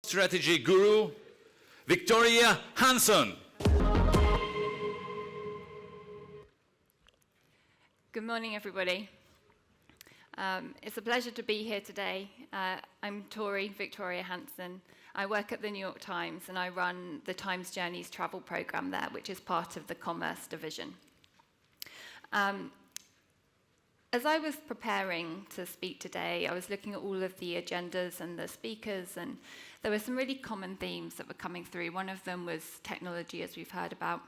Strategy guru, Victoria Hanson. Good morning, everybody. It's a pleasure to be here today. I'm Victoria Hanson. I work at the New York Times, and I run the Times Journeys travel program there, which is part of the commerce division. As I was preparing to speak today, I was looking at all of the agendas and the speakers, and there were some really common themes that were coming through. One of them was technology, as we've heard about.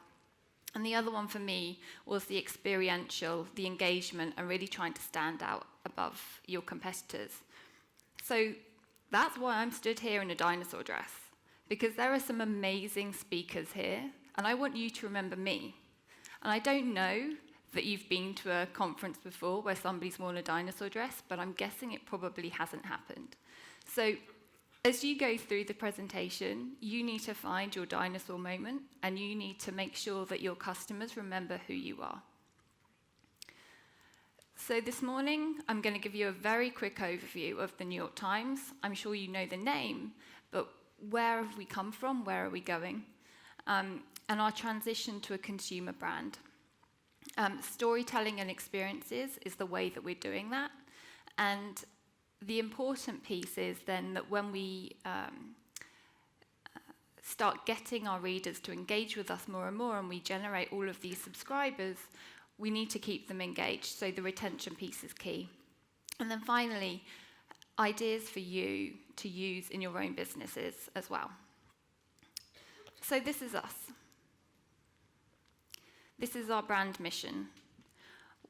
And the other one for me was the experiential, the engagement, and really trying to stand out above your competitors. So that's why I'm stood here in a dinosaur dress, because there are some amazing speakers here, and I want you to remember me. And I don't know that you've been to a conference before where somebody's worn a dinosaur dress, but I'm guessing it probably hasn't happened. So as you go through the presentation, you need to find your dinosaur moment, and you need to make sure that your customers remember who you are. So this morning, I'm going to give you a very quick overview of the New York Times. I'm sure you know the name, but where have we come from? Where are we going? And our transition to a consumer brand. Storytelling and experiences is the way that we're doing that. And the important piece is then that when we start getting our readers to engage with us more and we generate all of these subscribers, we need to keep them engaged. So the retention piece is key. And then finally, ideas for you to use in your own businesses as well. So this is us. This is our brand mission.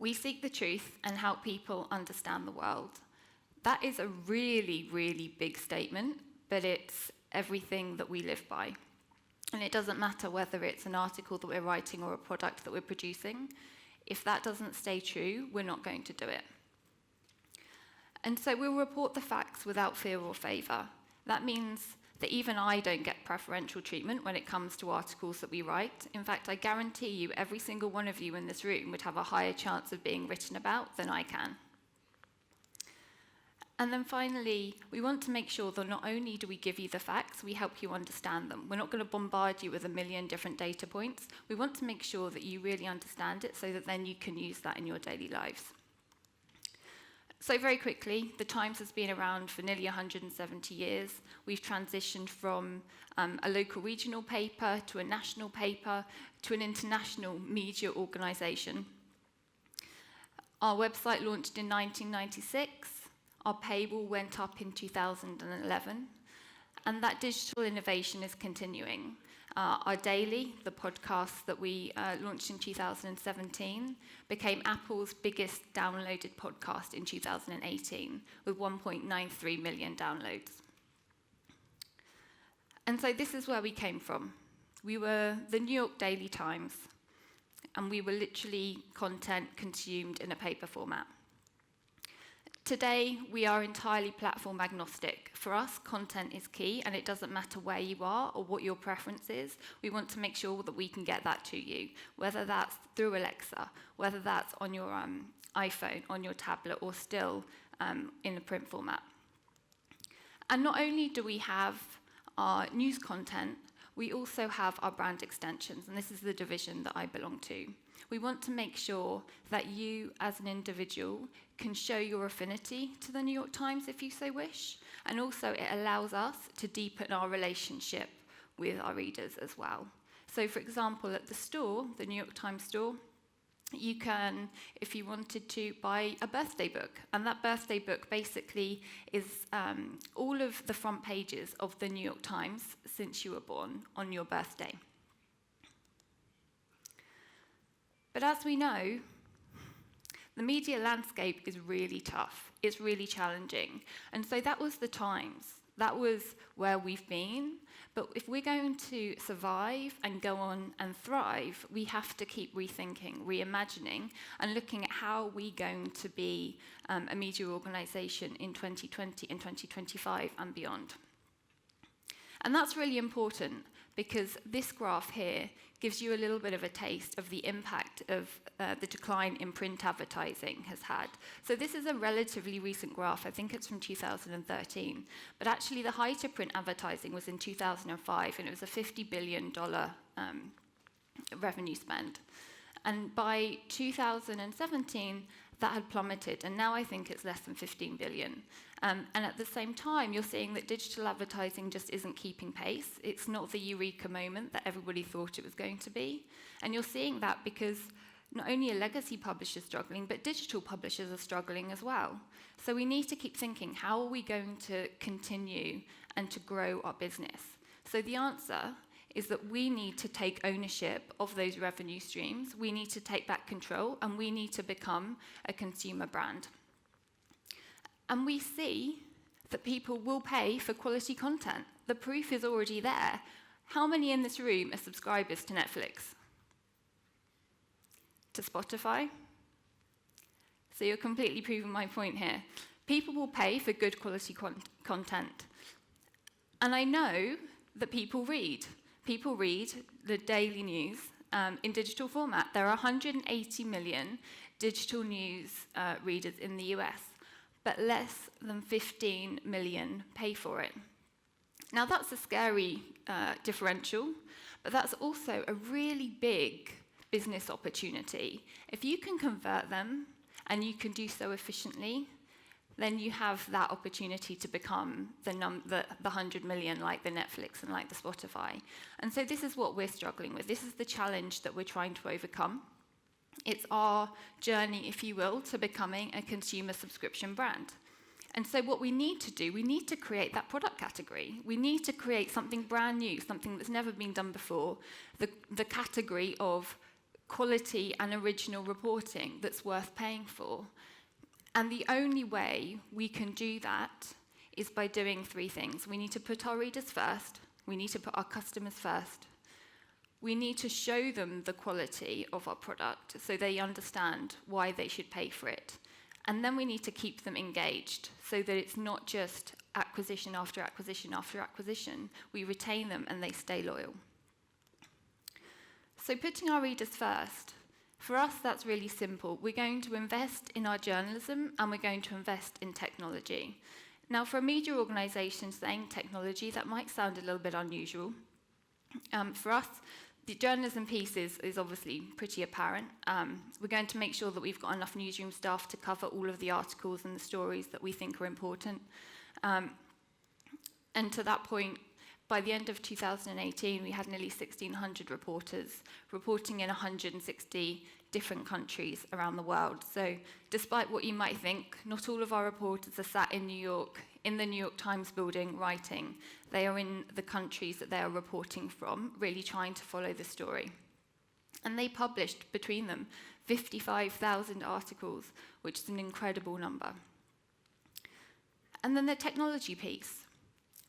We seek the truth and help people understand the world. That is a really, really big statement, but it's everything that we live by. And it doesn't matter whether it's an article that we're writing or a product that we're producing. If that doesn't stay true, we're not going to do it. And so we'll report the facts without fear or favor. That means that even I don't get preferential treatment when it comes to articles that we write. In fact, I guarantee you every single one of you in this room would have a higher chance of being written about than I can. And then finally, we want to make sure that not only do we give you the facts, we help you understand them. We're not going to bombard you with a million different data points. We want to make sure that you really understand it so that then you can use that in your daily lives. So very quickly, the Times has been around for nearly 170 years. We've transitioned from a local regional paper to a national paper to an international media organisation. Our website launched in 1996. Our paywall went up in 2011. And that digital innovation is continuing. Our daily, the podcast that we launched in 2017, became Apple's biggest downloaded podcast in 2018, with 1.93 million downloads. And so this is where we came from. We were the New York Daily Times, and we were literally content consumed in a paper format. Today, we are entirely platform agnostic. For us, content is key, and it doesn't matter where you are or what your preference is. We want to make sure that we can get that to you, whether that's through Alexa, whether that's on your iPhone, on your tablet, or still in the print format. And not only do we have our news content, we also have our brand extensions, and this is the division that I belong to. We want to make sure that you, as an individual, can show your affinity to the New York Times if you so wish, and also it allows us to deepen our relationship with our readers as well. So, for example, at the store, the New York Times store, you can, if you wanted to, buy a birthday book, and that birthday book basically is all of the front pages of the New York Times since you were born on your birthday. But as we know, the media landscape is really tough. It's really challenging. And so that was the Times. That was where we've been. But if we're going to survive and go on and thrive, we have to keep rethinking, reimagining, and looking at how we're going to be a media organisation in 2020 and 2025 and beyond. And that's really important because this graph here gives you a little bit of a taste of the impact of the decline in print advertising has had. So this is a relatively recent graph. I think it's from 2013. But actually, the height of print advertising was in 2005, and it was a $50 billion revenue spend. And by 2017, that had plummeted, and now I think it's less than 15 billion. And at the same time, you're seeing that digital advertising just isn't keeping pace. It's not the eureka moment that everybody thought it was going to be. And you're seeing that because not only are legacy publishers struggling, but digital publishers are struggling as well. So we need to keep thinking, how are we going to continue and to grow our business? So the answer is that we need to take ownership of those revenue streams, we need to take back control, and we need to become a consumer brand. And we see that people will pay for quality content. The proof is already there. How many in this room are subscribers to Netflix? To Spotify? So you're completely proving my point here. People will pay for good quality content. And I know that people read. People read the daily news in digital format. There are 180 million digital news readers in the US, but less than 15 million pay for it. Now that's a scary differential, but that's also a really big business opportunity. If you can convert them, and you can do so efficiently, then you have that opportunity to become the 100 million, like the Netflix and like the Spotify. And so this is what we're struggling with. This is the challenge that we're trying to overcome. It's our journey, if you will, to becoming a consumer subscription brand. And so what we need to do, we need to create that product category. We need to create something brand new, something that's never been done before, the category of quality and original reporting that's worth paying for. And the only way we can do that is by doing three things. We need to put our readers first. We need to put our customers first. We need to show them the quality of our product so they understand why they should pay for it. And then we need to keep them engaged so that it's not just acquisition after acquisition after acquisition. We retain them and they stay loyal. So putting our readers first. For us, that's really simple. We're going to invest in our journalism and we're going to invest in technology. Now, for a media organisation saying technology, that might sound a little bit unusual. For us, the journalism piece is obviously pretty apparent. We're going to make sure that we've got enough newsroom staff to cover all of the articles and the stories that we think are important. And to that point, by the end of 2018, we had nearly 1,600 reporters reporting in 160 different countries around the world. So despite what you might think, not all of our reporters are sat in New York, in the New York Times building, writing. They are in the countries that they are reporting from, really trying to follow the story. And they published, between them, 55,000 articles, which is an incredible number. And then the technology piece.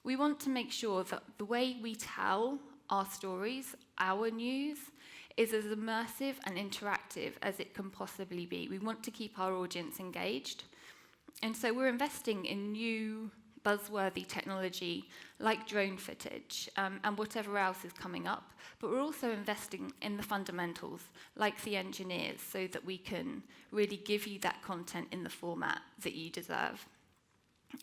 We want to make sure that the way we tell our stories, our news, is as immersive and interactive as it can possibly be. We want to keep our audience engaged. And so we're investing in new buzzworthy technology like drone footage and whatever else is coming up. But we're also investing in the fundamentals, like the engineers, so that we can really give you that content in the format that you deserve.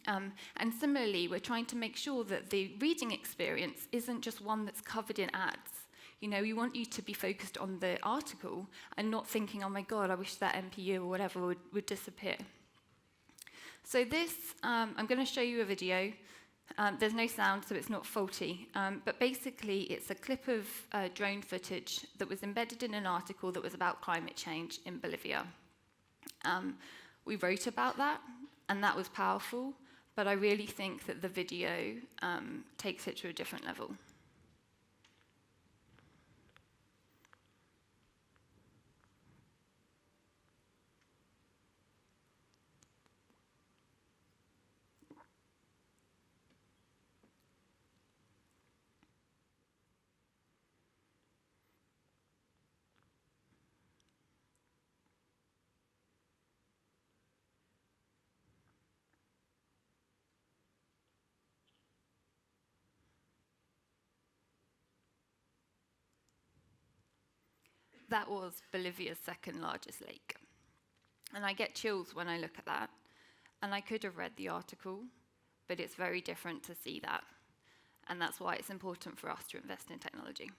And similarly, we're trying to make sure that the reading experience isn't just one that's covered in ads. You know, we want you to be focused on the article and not thinking, oh my God, I wish that MPU or whatever would disappear. So this, I'm going to show you a video. There's no sound, so it's not faulty. But basically, it's a clip of drone footage that was embedded in an article that was about climate change in Bolivia. We wrote about that, and that was powerful, but I really think that the video takes it to a different level. That was Bolivia's second largest lake. And I get chills when I look at that. And I could have read the article, but it's very different to see that. And that's why it's important for us to invest in technology.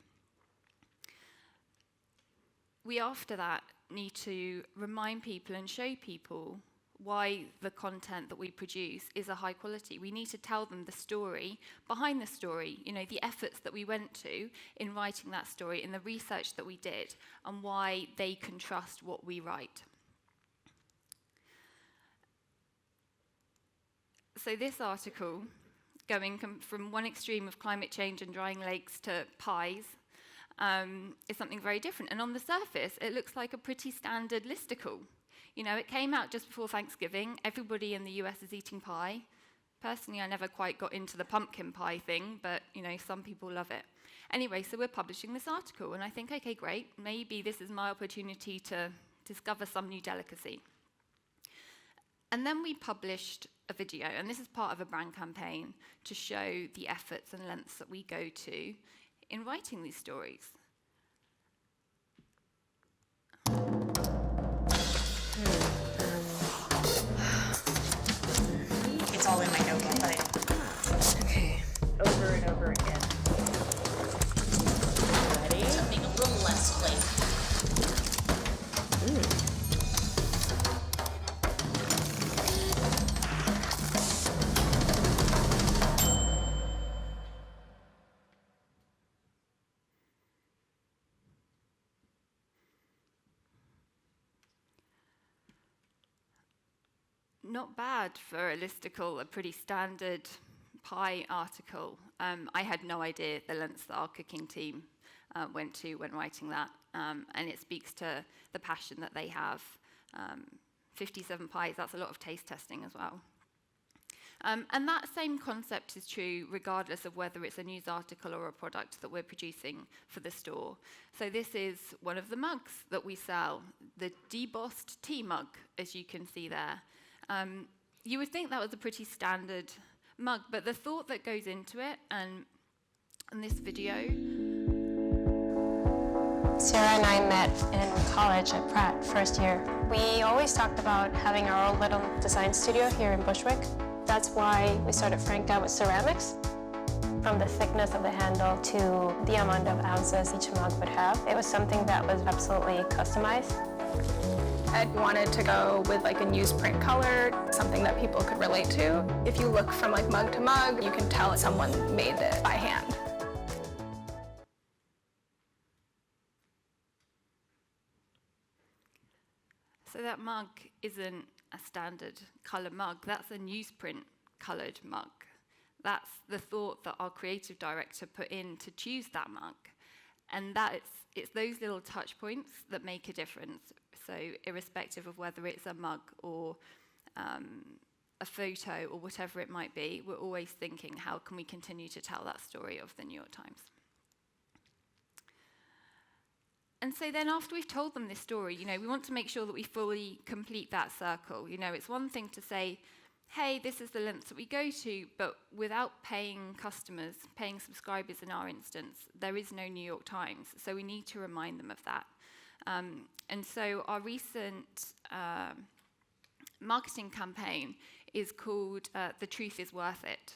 We, after that, need to remind people and show people why the content that we produce is a high quality. We need to tell them the story behind the story, the efforts that we went to in writing that story, in the research that we did, and why they can trust what we write. So this article, going from one extreme of climate change and drying lakes to pies, is something very different. And on the surface, it looks like a pretty standard listicle. It came out just before Thanksgiving. Everybody in the US is eating pie. Personally, I never quite got into the pumpkin pie thing, but, some people love it. Anyway, so we're publishing this article, and I think, okay, great, maybe this is my opportunity to discover some new delicacy. And then we published a video, and this is part of a brand campaign to show the efforts and lengths that we go to in writing these stories. It's all in my notebook, but Okay. Over and over again. Ready? something a little less flaky. Not bad for a listicle, a pretty standard pie article. I had no idea the lengths that our cooking team went to when writing that, and it speaks to the passion that they have. 57 pies, that's a lot of taste testing as well. And that same concept is true regardless of whether it's a news article or a product that we're producing for the store. So this is one of the mugs that we sell, the debossed tea mug, as you can see there. You would think that was a pretty standard mug, but the thought that goes into it, and in this video... Sarah and I met in college at Pratt, first year. We always talked about having our own little design studio here in Bushwick. That's why we started Franked out with ceramics. From the thickness of the handle to the amount of ounces each mug would have, it was something that was absolutely customized. I wanted to go with like a newsprint color, something that people could relate to. If you look from like mug to mug, you can tell someone made it by hand. So that mug isn't a standard color mug, that's a newsprint colored mug. That's the thought that our creative director put in to choose that mug. And it's those little touch points that make a difference. So irrespective of whether it's a mug or a photo or whatever it might be, we're always thinking, how can we continue to tell that story of the New York Times? And so then after we've told them this story, we want to make sure that we fully complete that circle. It's one thing to say, hey, this is the lengths that we go to, but without paying customers, paying subscribers in our instance, there is no New York Times. So we need to remind them of that. And so our recent marketing campaign is called The Truth is Worth It.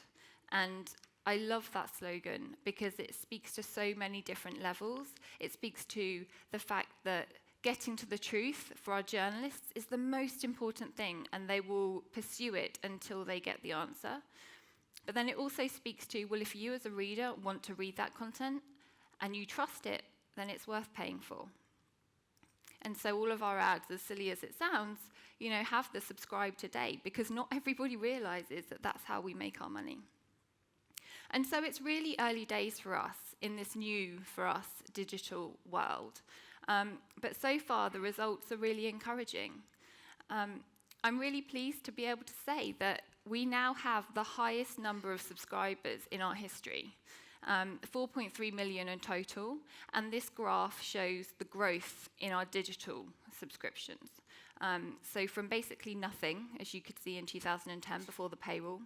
And I love that slogan because it speaks to so many different levels. It speaks to the fact that getting to the truth for our journalists is the most important thing, and they will pursue it until they get the answer. But then it also speaks to, well, if you as a reader want to read that content and you trust it, then it's worth paying for. And so all of our ads, as silly as it sounds, have the subscribe today, because not everybody realizes that that's how we make our money. And so it's really early days for us in this new, for us, digital world. But so far, the results are really encouraging. I'm really pleased to be able to say that we now have the highest number of subscribers in our history, 4.3 million in total, and this graph shows the growth in our digital subscriptions. So from basically nothing, as you could see in 2010 before the paywall,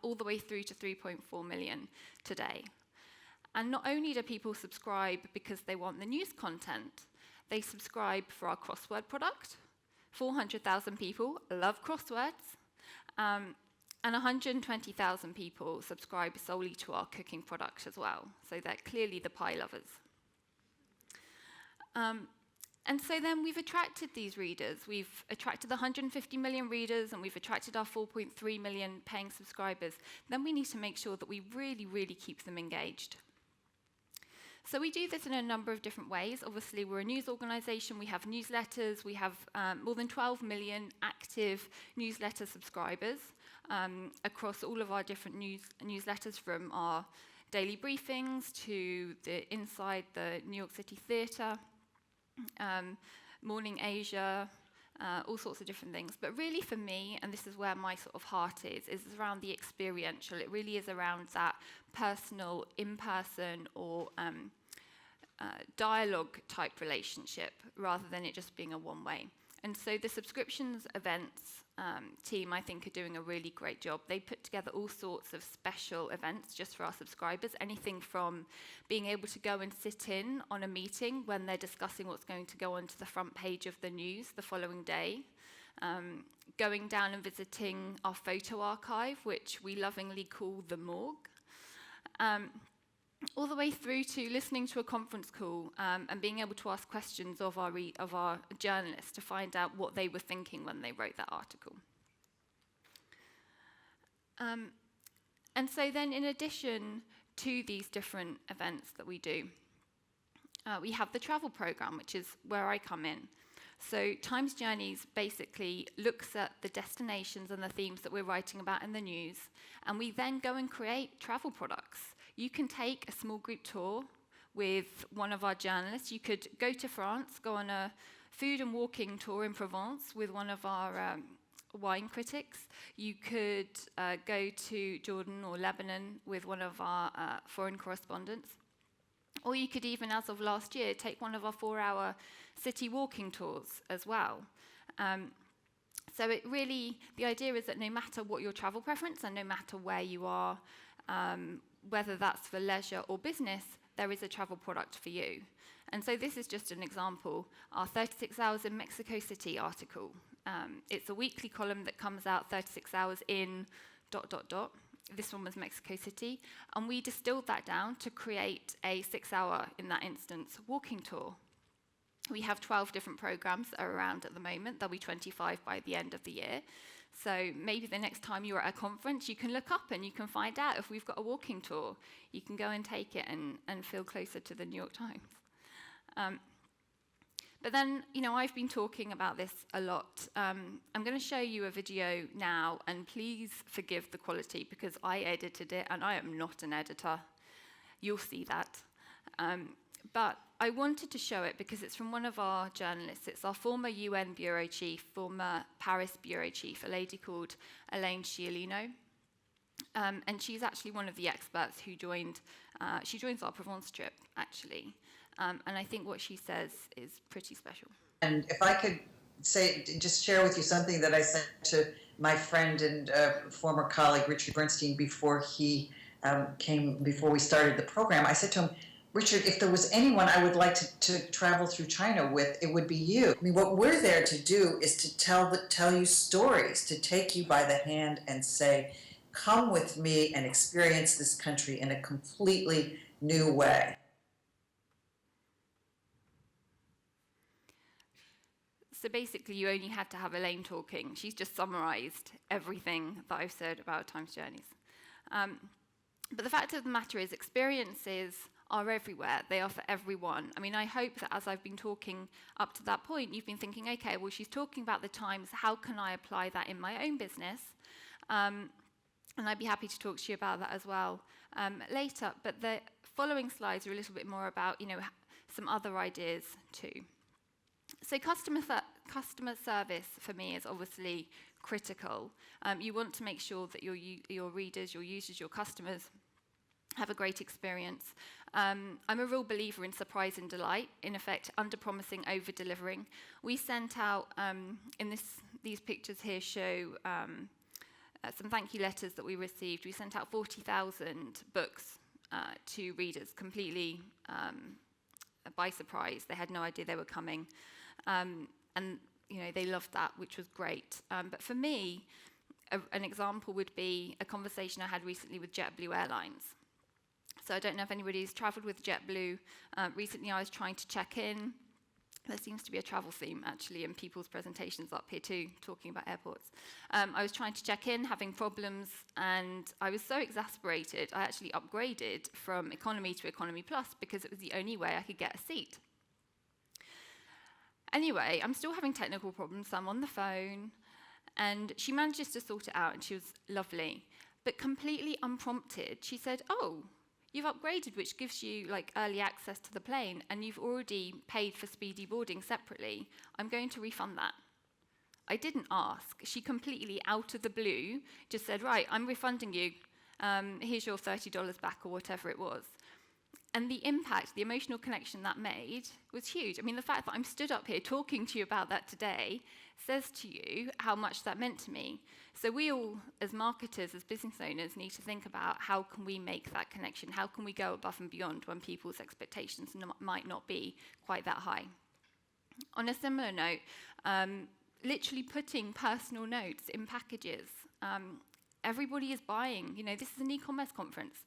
all the way through to 3.4 million today. And not only do people subscribe because they want the news content, they subscribe for our crossword product. 400,000 people love crosswords. And 120,000 people subscribe solely to our cooking product as well. So they're clearly the pie lovers. And so then we've attracted these readers. We've attracted the 150 million readers, and we've attracted our 4.3 million paying subscribers. Then we need to make sure that we really, really keep them engaged. So we do this in a number of different ways. Obviously, we're a news organization. We have newsletters. We have more than 12 million active newsletter subscribers across all of our different newsletters, from our daily briefings to the Inside the New York City Theatre, Morning Asia, all sorts of different things. But really for me, and this is where my sort of heart is around the experiential. It really is around that personal, in-person, or dialogue type relationship, rather than it just being a one-way. And so the subscriptions events team, I think, are doing a really great job. They put together all sorts of special events just for our subscribers, anything from being able to go and sit in on a meeting when they're discussing what's going to go onto the front page of the news the following day, going down and visiting our photo archive, which we lovingly call the morgue, all the way through to listening to a conference call and being able to ask questions of our journalists to find out what they were thinking when they wrote that article. And so then, in addition to these different events that we do, we have the travel program, which is where I come in. So Times Journeys basically looks at the destinations and the themes that we're writing about in the news, and we then go and create travel products. You can take a small group tour with one of our journalists. You could go to France, go on a food and walking tour in Provence with one of our wine critics. You could go to Jordan or Lebanon with one of our foreign correspondents. Or you could even, as of last year, take one of our 4-hour city walking tours as well. So it really, the idea is that no matter what your travel preference and no matter where you are, whether that's for leisure or business, there is a travel product for you. And so this is just an example, our 36 Hours in Mexico City article. It's a weekly column that comes out 36 hours in ... This one was Mexico City. And we distilled that down to create a 6-hour, in that instance, walking tour. We have 12 different programs that are around at the moment. There'll be 25 by the end of the year. So maybe the next time you're at a conference, you can look up and you can find out if we've got a walking tour. You can go and take it and feel closer to the New York Times. But then, you know, I've been talking about this a lot. I'm going to show you a video now, and please forgive the quality because I edited it and I am not an editor. You'll see that. But I wanted to show it because it's from one of our journalists. It's our former UN bureau chief, former Paris bureau chief, a lady called Elaine Sciolino. And she's actually one of the experts who joins our Provence trip, actually. And I think what she says is pretty special. And if I could just share with you something that I sent to my friend and former colleague, Richard Bernstein, before we started the program. I said to him, Richard, if there was anyone I would like to travel through China with, it would be you. I mean, what we're there to do is to tell you stories, to take you by the hand and say, come with me and experience this country in a completely new way. So basically, you only had to have Elaine talking. She's just summarized everything that I've said about Times Journeys. But the fact of the matter is, experiences are everywhere. They are for everyone. I mean, I hope that as I've been talking up to that point, you've been thinking, okay, well, she's talking about the Times. How can I apply that in my own business? And I'd be happy to talk to you about that as well later. But the following slides are a little bit more about, you know, some other ideas too. So customer service for me is obviously critical. You want to make sure that your readers, your users, your customers have a great experience. I'm a real believer in surprise and delight, in effect, under-promising, over-delivering. We sent out, these pictures here show some thank you letters that we received. We sent out 40,000 books to readers completely by surprise. They had no idea they were coming. And they loved that, which was great. But for me, an example would be a conversation I had recently with JetBlue Airlines. So I don't know if anybody's traveled with JetBlue. Recently I was trying to check in. There seems to be a travel theme, actually, in people's presentations up here too, talking about airports. I was trying to check in, having problems, and I was so exasperated, I actually upgraded from economy to economy plus because it was the only way I could get a seat. Anyway, I'm still having technical problems, so I'm on the phone, and she manages to sort it out, and she was lovely. But completely unprompted, she said, "Oh, you've upgraded, which gives you early access to the plane, and you've already paid for speedy boarding separately. I'm going to refund that." I didn't ask. She completely out of the blue just said, "Right, I'm refunding you. Here's your $30 back," or whatever it was. And the impact, the emotional connection that made was huge. I mean, the fact that I'm stood up here talking to you about that today says to you how much that meant to me. So we all, as marketers, as business owners, need to think about how can we make that connection? How can we go above and beyond when people's expectations might not be quite that high? On a similar note, literally putting personal notes in packages. Everybody is buying. This is an e-commerce conference.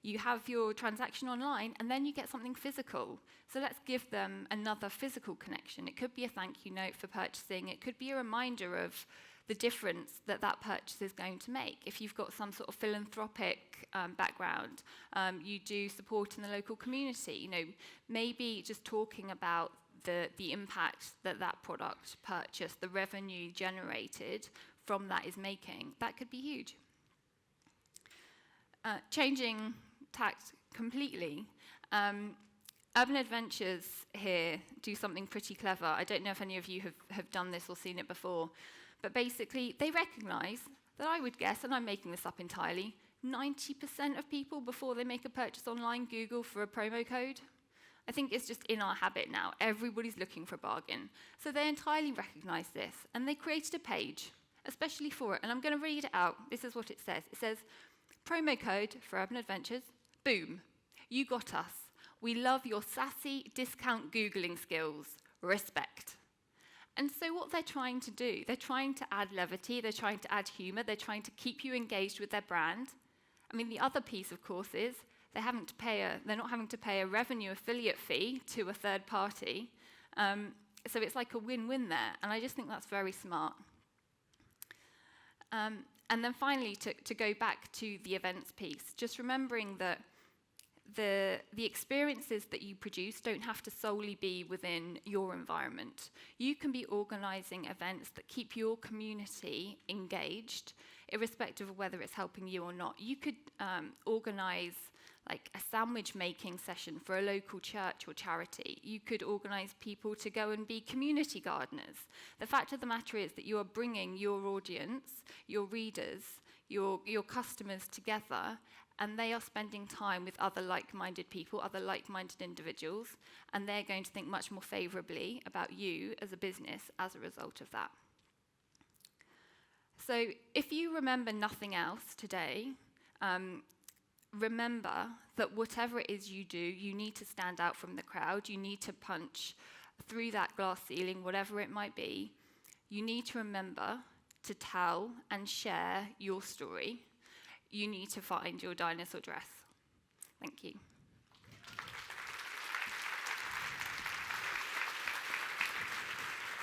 You have your transaction online, and then you get something physical. So let's give them another physical connection. It could be a thank you note for purchasing. It could be a reminder of the difference that purchase is going to make. If you've got some sort of philanthropic background, you do support in the local community, maybe just talking about the impact that product purchase, the revenue generated from that is making, that could be huge. Changing tact completely. Urban Adventures here do something pretty clever. I don't know if any of you have done this or seen it before, but basically they recognize that I would guess, and I'm making this up entirely, 90% of people before they make a purchase online Google for a promo code. I think it's just in our habit now. Everybody's looking for a bargain. So they entirely recognize this, and they created a page, especially for it, and I'm going to read it out. This is what it says. It says, "Promo code for Urban Adventures, boom, you got us. We love your sassy discount Googling skills. Respect." And so what they're trying to do, they're trying to add levity, they're trying to add humor, they're trying to keep you engaged with their brand. I mean, the other piece, of course, is they're not having to pay a revenue affiliate fee to a third party. So it's like a win-win there, and I just think that's very smart. And then finally, to go back to the events piece, just remembering that the experiences that you produce don't have to solely be within your environment. You can be organising events that keep your community engaged, irrespective of whether it's helping you or not. You could organise a sandwich making session for a local church or charity. You could organise people to go and be community gardeners. The fact of the matter is that you are bringing your audience, your readers, your customers together, and they are spending time with other like-minded people, other like-minded individuals, and they're going to think much more favourably about you as a business as a result of that. So if you remember nothing else today, remember that whatever it is you do, you need to stand out from the crowd. You need to punch through that glass ceiling, whatever it might be. You need to remember to tell and share your story. You need to find your dinosaur dress. Thank you.